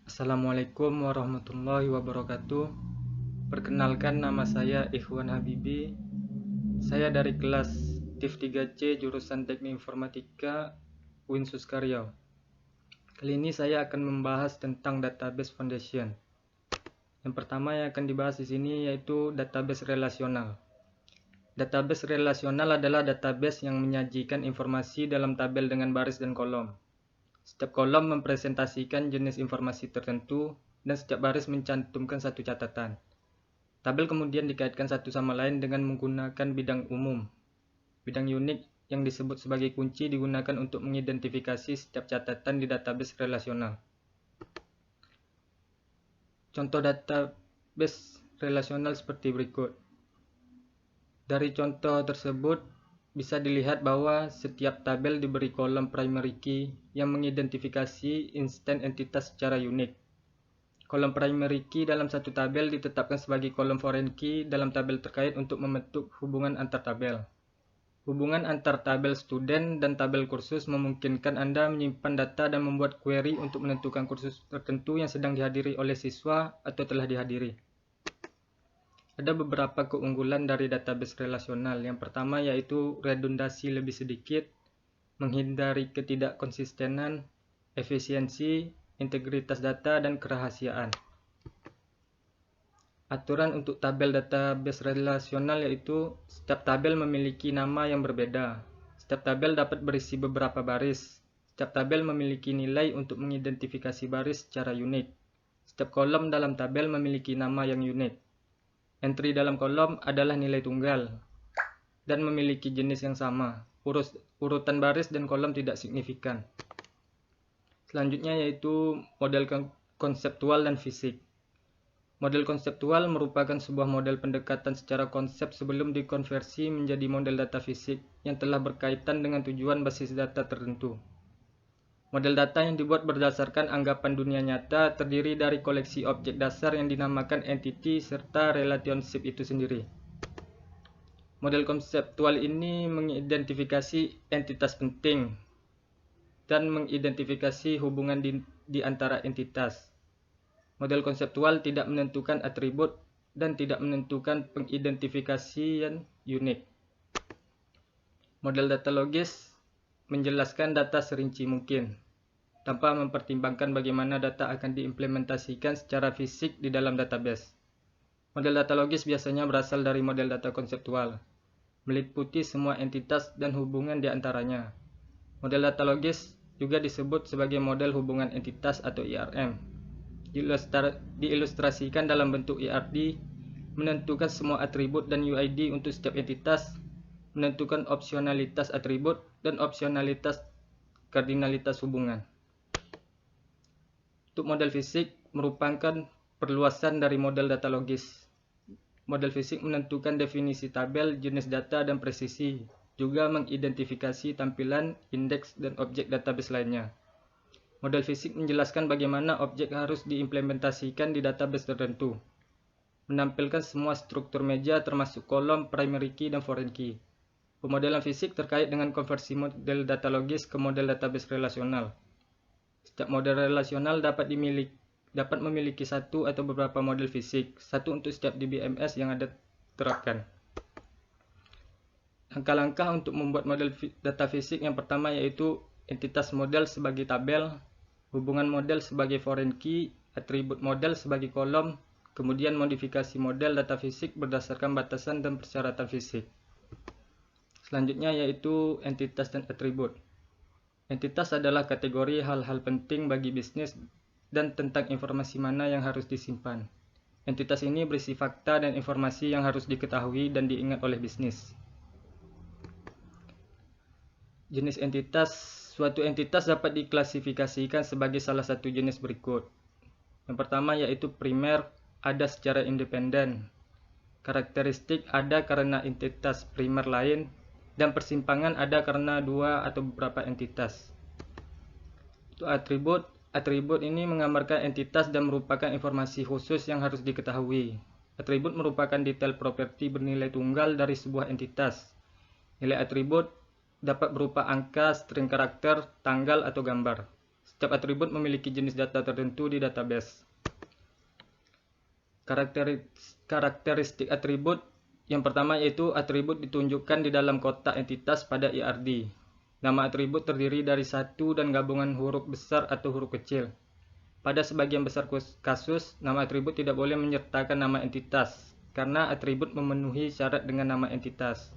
Assalamualaikum warahmatullahi wabarakatuh. Perkenalkan, nama saya Ikhwan Habibi. Saya dari kelas TIF 3C jurusan Teknik Informatika Uinsus Riau. Kali ini saya akan membahas tentang database foundation. Yang pertama yang akan dibahas di sini yaitu database relasional. Database relasional adalah database yang menyajikan informasi dalam tabel dengan baris dan kolom. Setiap kolom mempresentasikan jenis informasi tertentu, dan setiap baris mencantumkan satu catatan. Tabel kemudian dikaitkan satu sama lain dengan menggunakan bidang umum. Bidang unik yang disebut sebagai kunci digunakan untuk mengidentifikasi setiap catatan di database relasional. Contoh database relasional seperti berikut. Dari contoh tersebut, bisa dilihat bahwa setiap tabel diberi kolom primary key yang mengidentifikasi instan entitas secara unik. Kolom primary key dalam satu tabel ditetapkan sebagai kolom foreign key dalam tabel terkait untuk membentuk hubungan antar tabel. Hubungan antar tabel student dan tabel kursus memungkinkan Anda menyimpan data dan membuat query untuk menentukan kursus tertentu yang sedang dihadiri oleh siswa atau telah dihadiri. Ada beberapa keunggulan dari database relasional. Yang pertama yaitu redundasi lebih sedikit, menghindari ketidakkonsistenan, efisiensi, integritas data, dan kerahasiaan. Aturan untuk tabel database relasional yaitu setiap tabel memiliki nama yang berbeda. Setiap tabel dapat berisi beberapa baris. Setiap tabel memiliki nilai untuk mengidentifikasi baris secara unik. Setiap kolom dalam tabel memiliki nama yang unik. Entry dalam kolom adalah nilai tunggal dan memiliki jenis yang sama. Urutan baris dan kolom tidak signifikan. Selanjutnya yaitu model konseptual dan fisik. Model konseptual merupakan sebuah model pendekatan secara konsep sebelum dikonversi menjadi model data fisik yang telah berkaitan dengan tujuan basis data tertentu. Model data yang dibuat berdasarkan anggapan dunia nyata terdiri dari koleksi objek dasar yang dinamakan entity serta relationship itu sendiri. Model konseptual ini mengidentifikasi entitas penting dan mengidentifikasi hubungan di antara entitas. Model konseptual tidak menentukan atribut dan tidak menentukan pengidentifikasian unik. Model data logis menjelaskan data serinci mungkin, tanpa mempertimbangkan bagaimana data akan diimplementasikan secara fisik di dalam database. Model data logis biasanya berasal dari model data konseptual, meliputi semua entitas dan hubungan di antaranya. Model data logis juga disebut sebagai model hubungan entitas atau IRM. Diilustrasikan dalam bentuk IRD, menentukan semua atribut dan UID untuk setiap entitas, menentukan opsionalitas atribut dan opsionalitas kardinalitas hubungan. Untuk model fisik merupakan perluasan dari model data logis. Model fisik menentukan definisi tabel, jenis data, dan presisi, juga mengidentifikasi tampilan, indeks, dan objek database lainnya. Model fisik menjelaskan bagaimana objek harus diimplementasikan di database tertentu, menampilkan semua struktur meja termasuk kolom, primary key, dan foreign key. Pemodelan fisik terkait dengan konversi model data logis ke model database relasional. Setiap model relasional dapat memiliki satu atau beberapa model fisik, satu untuk setiap DBMS yang ada terapkan. Langkah-langkah untuk membuat model data fisik yang pertama yaitu entitas model sebagai tabel, hubungan model sebagai foreign key, atribut model sebagai kolom, kemudian modifikasi model data fisik berdasarkan batasan dan persyaratan fisik. Selanjutnya yaitu entitas dan atribut. Entitas adalah kategori hal-hal penting bagi bisnis dan tentang informasi mana yang harus disimpan. Entitas ini berisi fakta dan informasi yang harus diketahui dan diingat oleh bisnis. Jenis entitas. Suatu entitas dapat diklasifikasikan sebagai salah satu jenis berikut. Yang pertama yaitu primer, ada secara independen. Karakteristik ada karena entitas primer lain, dan persimpangan ada karena dua atau beberapa entitas. Untuk atribut, atribut ini menggambarkan entitas dan merupakan informasi khusus yang harus diketahui. Atribut merupakan detail properti bernilai tunggal dari sebuah entitas. Nilai atribut dapat berupa angka, string karakter, tanggal, atau gambar. Setiap atribut memiliki jenis data tertentu di database. Karakteristik atribut yang pertama yaitu atribut ditunjukkan di dalam kotak entitas pada IRD. Nama atribut terdiri dari satu dan gabungan huruf besar atau huruf kecil. Pada sebagian besar kasus, nama atribut tidak boleh menyertakan nama entitas, karena atribut memenuhi syarat dengan nama entitas.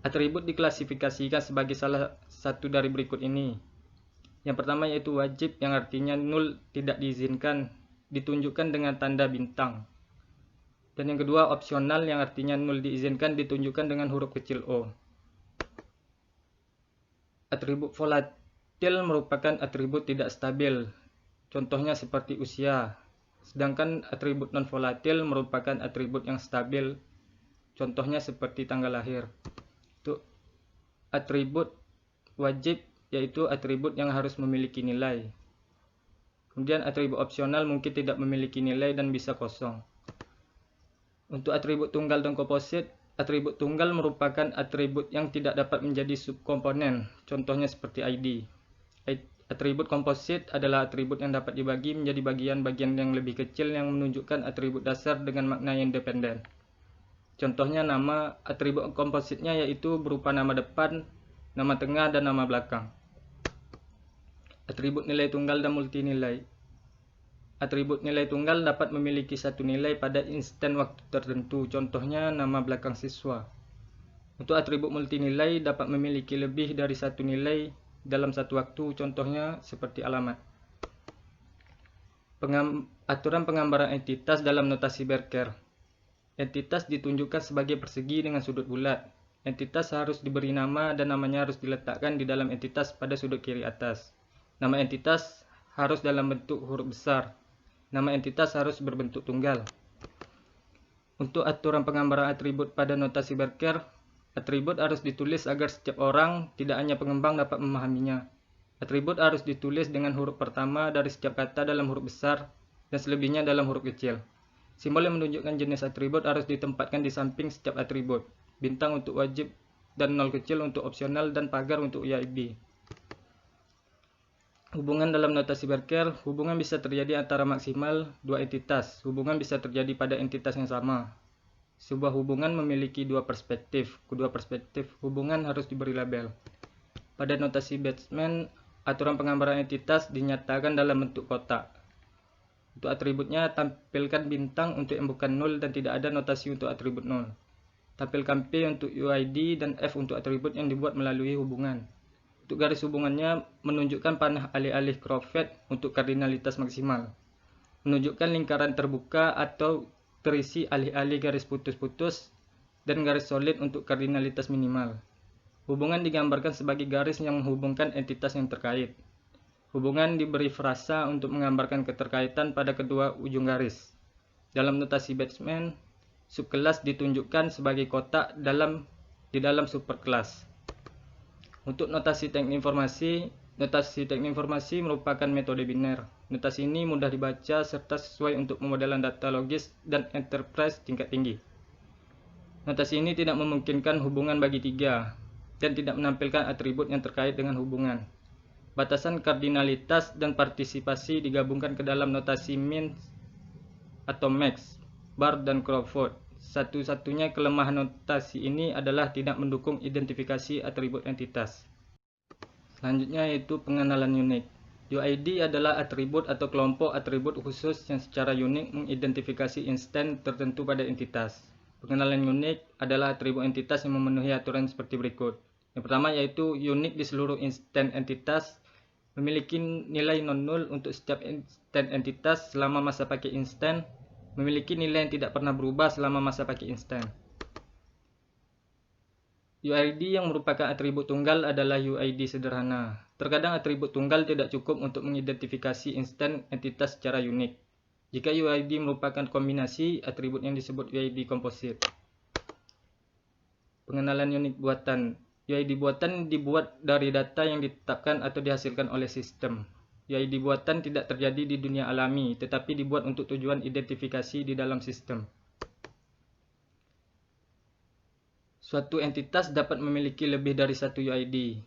Atribut diklasifikasikan sebagai salah satu dari berikut ini. Yang pertama yaitu wajib, yang artinya nul, tidak diizinkan, ditunjukkan dengan tanda bintang. Dan yang kedua opsional, yang artinya nul, diizinkan, ditunjukkan dengan huruf kecil O. Atribut volatil merupakan atribut tidak stabil, contohnya seperti usia. Sedangkan atribut non-volatil merupakan atribut yang stabil, contohnya seperti tanggal lahir. Untuk atribut wajib yaitu atribut yang harus memiliki nilai. Kemudian atribut opsional mungkin tidak memiliki nilai dan bisa kosong. Untuk atribut tunggal dan komposit, atribut tunggal merupakan atribut yang tidak dapat menjadi subkomponen, contohnya seperti ID. Atribut komposit adalah atribut yang dapat dibagi menjadi bagian-bagian yang lebih kecil yang menunjukkan atribut dasar dengan makna yang independen. Contohnya nama atribut kompositnya yaitu berupa nama depan, nama tengah, dan nama belakang. Atribut nilai tunggal dan multinilai. Atribut nilai tunggal dapat memiliki satu nilai pada instan waktu tertentu, contohnya nama belakang siswa. Untuk atribut multinilai dapat memiliki lebih dari satu nilai dalam satu waktu, contohnya seperti alamat. Aturan penggambaran entitas dalam notasi Berker. Entitas ditunjukkan sebagai persegi dengan sudut bulat. Entitas harus diberi nama dan namanya harus diletakkan di dalam entitas pada sudut kiri atas. Nama entitas harus dalam bentuk huruf besar. Nama entitas harus berbentuk tunggal. Untuk aturan penggambaran atribut pada notasi Berker, atribut harus ditulis agar setiap orang, tidak hanya pengembang, dapat memahaminya. Atribut harus ditulis dengan huruf pertama dari setiap kata dalam huruf besar dan selebihnya dalam huruf kecil. Simbol yang menunjukkan jenis atribut harus ditempatkan di samping setiap atribut. Bintang untuk wajib dan nol kecil untuk opsional dan pagar untuk UID. Hubungan dalam notasi Berker, hubungan bisa terjadi antara maksimal dua entitas. Hubungan bisa terjadi pada entitas yang sama. Sebuah hubungan memiliki dua perspektif. Kedua perspektif hubungan harus diberi label. Pada notasi Batchman, aturan penggambaran entitas dinyatakan dalam bentuk kotak. Untuk atributnya, tampilkan bintang untuk yang bukan nol dan tidak ada notasi untuk atribut nol. Tampilkan P untuk UID dan F untuk atribut yang dibuat melalui hubungan. Untuk garis hubungannya, menunjukkan panah alih-alih Crawford untuk kardinalitas maksimal. Menunjukkan lingkaran terbuka atau terisi alih-alih garis putus-putus dan garis solid untuk kardinalitas minimal. Hubungan digambarkan sebagai garis yang menghubungkan entitas yang terkait. Hubungan diberi frasa untuk menggambarkan keterkaitan pada kedua ujung garis. Dalam notasi Batchman, subkelas ditunjukkan sebagai kotak di dalam superkelas. Untuk notasi teknik informasi merupakan metode biner. Notasi ini mudah dibaca serta sesuai untuk pemodelan data logis dan enterprise tingkat tinggi. Notasi ini tidak memungkinkan hubungan bagi tiga dan tidak menampilkan atribut yang terkait dengan hubungan. Batasan kardinalitas dan partisipasi digabungkan ke dalam notasi min atau max, bar, dan Crawford. Satu-satunya kelemahan notasi ini adalah tidak mendukung identifikasi atribut entitas. Selanjutnya yaitu pengenalan unik. UID adalah atribut atau kelompok atribut khusus yang secara unik mengidentifikasi instan tertentu pada entitas. Pengenalan unik adalah atribut entitas yang memenuhi aturan seperti berikut. Yang pertama yaitu unik di seluruh instan entitas, memiliki nilai non-nul untuk setiap instan entitas selama masa pakai instan, memiliki nilai yang tidak pernah berubah selama masa pakai instan. UID yang merupakan atribut tunggal adalah UID sederhana. Terkadang atribut tunggal tidak cukup untuk mengidentifikasi instan entitas secara unik. Jika UID merupakan kombinasi, atribut yang disebut UID komposit. Pengenalan unik buatan. UID buatan dibuat dari data yang ditetapkan atau dihasilkan oleh sistem. UID buatan tidak terjadi di dunia alami, tetapi dibuat untuk tujuan identifikasi di dalam sistem. Suatu entitas dapat memiliki lebih dari satu UID.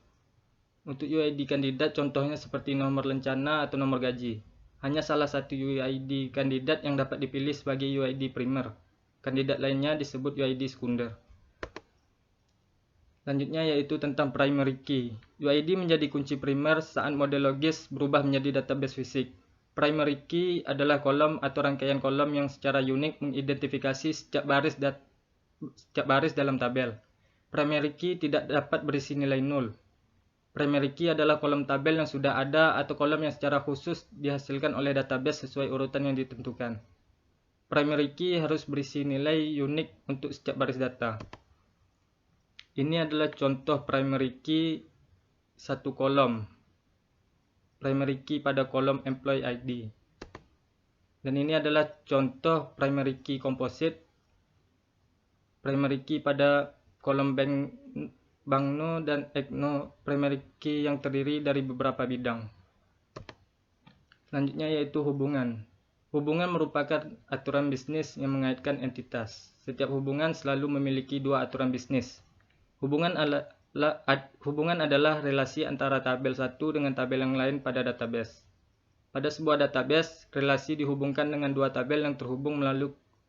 Untuk UID kandidat contohnya seperti nomor lencana atau nomor gaji. Hanya salah satu UID kandidat yang dapat dipilih sebagai UID primer. Kandidat lainnya disebut UID sekunder. Selanjutnya yaitu tentang primary key. UID menjadi kunci primer saat model logis berubah menjadi database fisik. Primary key adalah kolom atau rangkaian kolom yang secara unik mengidentifikasi setiap baris dalam tabel. Primary key tidak dapat berisi nilai nol. Primary key adalah kolom tabel yang sudah ada atau kolom yang secara khusus dihasilkan oleh database sesuai urutan yang ditentukan. Primary key harus berisi nilai unik untuk setiap baris data. Ini adalah contoh primary key satu kolom. Primary key pada kolom employee ID. Dan ini adalah contoh primary key composite. Primary key pada kolom Bankno dan Ekno, primary key yang terdiri dari beberapa bidang. Selanjutnya yaitu hubungan. Hubungan merupakan aturan bisnis yang mengaitkan entitas. Setiap hubungan selalu memiliki dua aturan bisnis. Hubungan adalah relasi antara tabel satu dengan tabel yang lain pada database. Pada sebuah database, relasi dihubungkan dengan dua tabel yang terhubung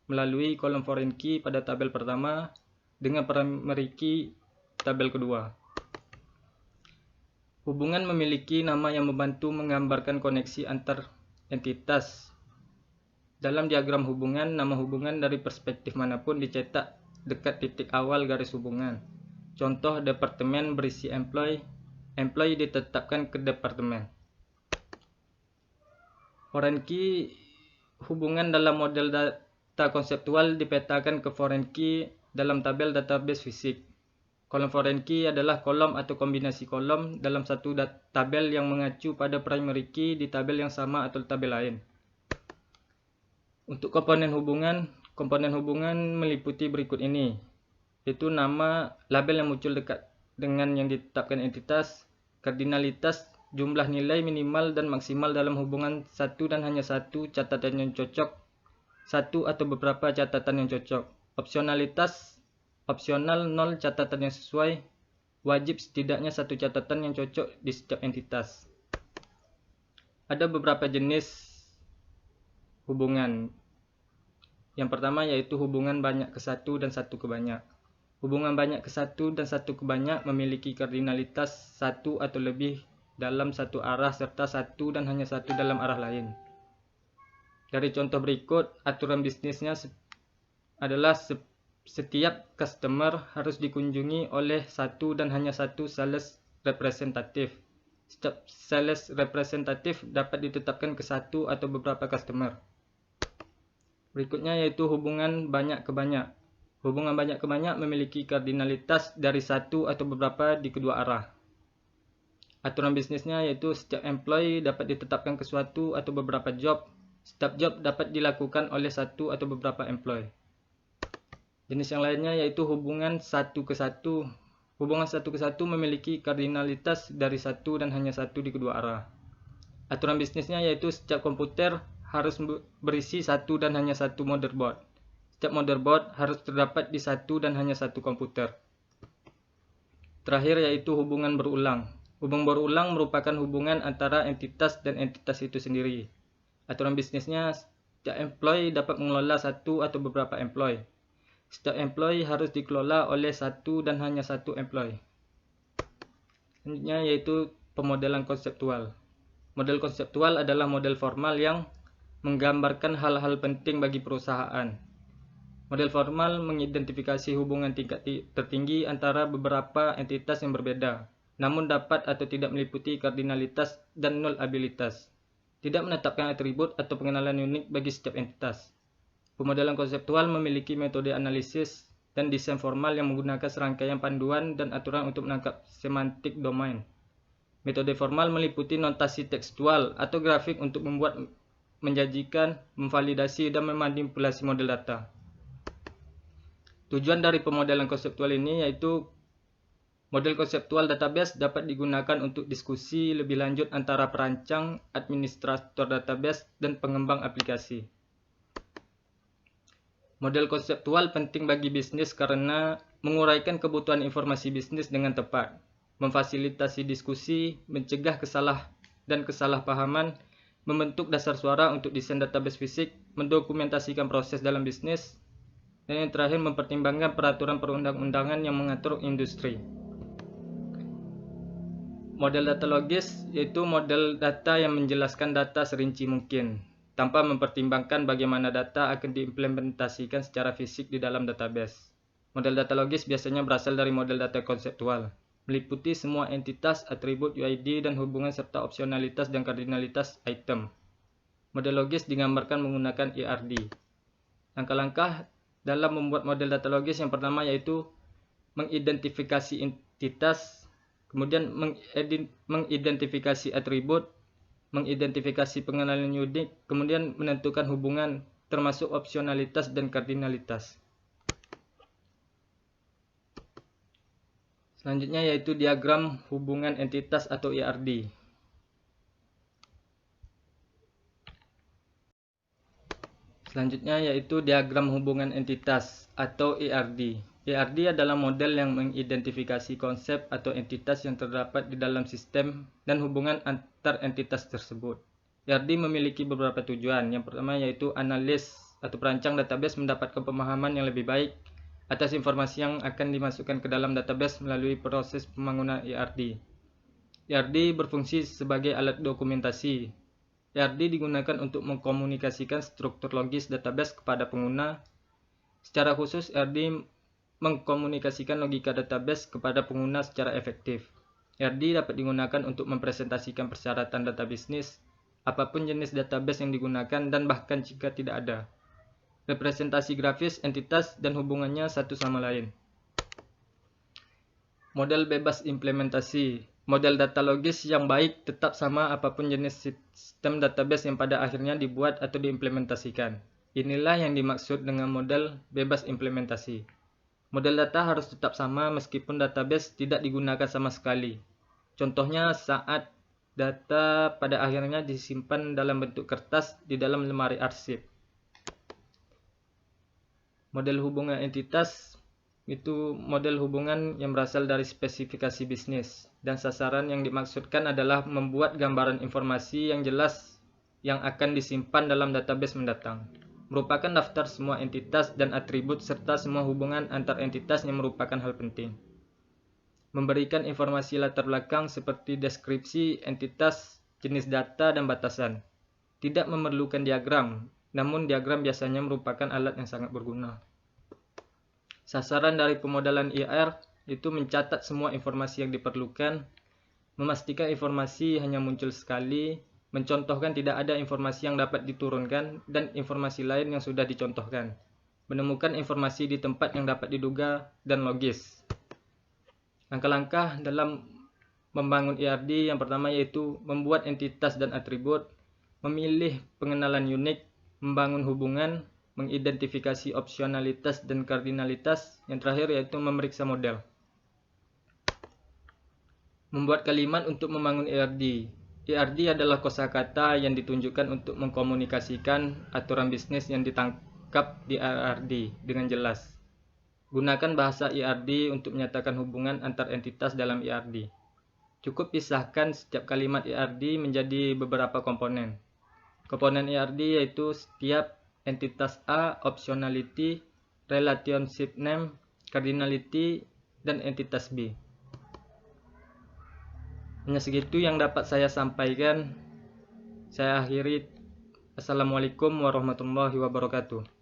melalui kolom foreign key pada tabel pertama dengan primary key tabel kedua. Hubungan memiliki nama yang membantu menggambarkan koneksi antar entitas. Dalam diagram hubungan, nama hubungan dari perspektif manapun dicetak dekat titik awal garis hubungan. Contoh departemen berisi employee ditetapkan ke departemen. Foreign key hubungan dalam model data konseptual dipetakan ke foreign key dalam tabel database fisik. Kolom foreign key adalah kolom atau kombinasi kolom dalam satu tabel yang mengacu pada primary key di tabel yang sama atau tabel lain. Untuk komponen hubungan meliputi berikut ini, yaitu nama, label yang muncul dekat dengan yang ditetapkan entitas, kardinalitas, jumlah nilai minimal dan maksimal dalam hubungan satu dan hanya satu catatan yang cocok, satu atau beberapa catatan yang cocok, opsional 0 catatan yang sesuai, wajib setidaknya satu catatan yang cocok di setiap entitas. Ada beberapa jenis hubungan. Yang pertama yaitu hubungan banyak ke satu dan satu ke banyak. Hubungan banyak ke satu dan satu ke banyak memiliki kardinalitas satu atau lebih dalam satu arah serta satu dan hanya satu dalam arah lain. Dari contoh berikut, aturan bisnisnya adalah setiap customer harus dikunjungi oleh satu dan hanya satu sales representatif. Setiap sales representatif dapat ditetapkan ke satu atau beberapa customer. Berikutnya yaitu hubungan banyak ke banyak. Hubungan banyak ke banyak memiliki kardinalitas dari satu atau beberapa di kedua arah. Aturan bisnisnya yaitu setiap employee dapat ditetapkan ke suatu atau beberapa job. Setiap job dapat dilakukan oleh satu atau beberapa employee. Jenis yang lainnya yaitu hubungan satu ke satu. Hubungan satu ke satu memiliki kardinalitas dari satu dan hanya satu di kedua arah. Aturan bisnisnya yaitu setiap komputer harus berisi satu dan hanya satu motherboard. Setiap motherboard harus terdapat di satu dan hanya satu komputer. Terakhir yaitu hubungan berulang. Hubungan berulang merupakan hubungan antara entitas dan entitas itu sendiri. Aturan bisnisnya setiap employee dapat mengelola satu atau beberapa employee. Setiap employee harus dikelola oleh satu dan hanya satu employee. Selanjutnya yaitu pemodelan konseptual. Model konseptual adalah model formal yang menggambarkan hal-hal penting bagi perusahaan. Model formal mengidentifikasi hubungan tingkat tertinggi antara beberapa entitas yang berbeda, namun dapat atau tidak meliputi kardinalitas dan nol abilitas. Tidak menetapkan atribut atau pengenalan unik bagi setiap entitas. Pemodelan konseptual memiliki metode analisis dan desain formal yang menggunakan serangkaian panduan dan aturan untuk menangkap semantik domain. Metode formal meliputi notasi tekstual atau grafik untuk membuat, menjanjikan, memvalidasi, dan memanipulasi model data. Tujuan dari pemodelan konseptual ini yaitu model konseptual database dapat digunakan untuk diskusi lebih lanjut antara perancang, administrator database, dan pengembang aplikasi. Model konseptual penting bagi bisnis karena menguraikan kebutuhan informasi bisnis dengan tepat. memfasilitasi diskusi, mencegah kesalahpahaman, membentuk dasar suara untuk desain database fisik, mendokumentasikan proses dalam bisnis, dan yang terakhir mempertimbangkan peraturan perundang-undangan yang mengatur industri. Model data logis yaitu model data yang menjelaskan data serinci mungkin, tanpa mempertimbangkan bagaimana data akan diimplementasikan secara fisik di dalam database. Model data logis biasanya berasal dari model data konseptual, meliputi semua entitas, atribut, UID, dan hubungan serta opsionalitas dan kardinalitas item. Model logis digambarkan menggunakan ERD. Langkah-langkah dalam membuat model data logis yang pertama yaitu mengidentifikasi entitas, kemudian mengidentifikasi atribut, mengidentifikasi pengenalan unik, kemudian menentukan hubungan termasuk opsionalitas dan kardinalitas. Selanjutnya yaitu diagram hubungan entitas atau ERD. Selanjutnya yaitu diagram hubungan entitas atau ERD. ERD adalah model yang mengidentifikasi konsep atau entitas yang terdapat di dalam sistem dan hubungan antar entitas tersebut. ERD memiliki beberapa tujuan. Yang pertama yaitu analis atau perancang database mendapatkan pemahaman yang lebih baik atas informasi yang akan dimasukkan ke dalam database melalui proses pembangunan ERD. ERD berfungsi sebagai alat dokumentasi. ERD digunakan untuk mengkomunikasikan struktur logis database kepada pengguna. Secara khusus, ERD mengkomunikasikan logika database kepada pengguna secara efektif. ERD dapat digunakan untuk mempresentasikan persyaratan data bisnis, apapun jenis database yang digunakan, dan bahkan jika tidak ada representasi grafis, entitas, dan hubungannya satu sama lain. Model bebas implementasi. Model data logis yang baik tetap sama apapun jenis sistem database yang pada akhirnya dibuat atau diimplementasikan. Inilah yang dimaksud dengan model bebas implementasi. Model data harus tetap sama meskipun database tidak digunakan sama sekali. Contohnya saat data pada akhirnya disimpan dalam bentuk kertas di dalam lemari arsip. Model hubungan entitas itu model hubungan yang berasal dari spesifikasi bisnis, dan sasaran yang dimaksudkan adalah membuat gambaran informasi yang jelas yang akan disimpan dalam database mendatang. Merupakan daftar semua entitas dan atribut serta semua hubungan antar entitas yang merupakan hal penting. Memberikan informasi latar belakang seperti deskripsi entitas, jenis data, dan batasan. Tidak memerlukan diagram, namun diagram biasanya merupakan alat yang sangat berguna. Sasaran dari pemodelan IR itu mencatat semua informasi yang diperlukan, memastikan informasi hanya muncul sekali, mencontohkan tidak ada informasi yang dapat diturunkan, dan informasi lain yang sudah dicontohkan, menemukan informasi di tempat yang dapat diduga, dan logis. Langkah-langkah dalam membangun ERD yang pertama yaitu membuat entitas dan atribut, memilih pengenalan unik, membangun hubungan, mengidentifikasi opsionalitas dan kardinalitas, yang terakhir yaitu memeriksa model. Membuat kalimat untuk membangun ERD. ERD adalah kosakata yang ditunjukkan untuk mengkomunikasikan aturan bisnis yang ditangkap di ERD dengan jelas. Gunakan bahasa ERD untuk menyatakan hubungan antar entitas dalam ERD. Cukup pisahkan setiap kalimat ERD menjadi beberapa komponen. Komponen ERD yaitu setiap entitas A, optionality, relationship name, cardinality, dan entitas B. Hanya segitu yang dapat saya sampaikan. Saya akhiri. Assalamualaikum warahmatullahi wabarakatuh.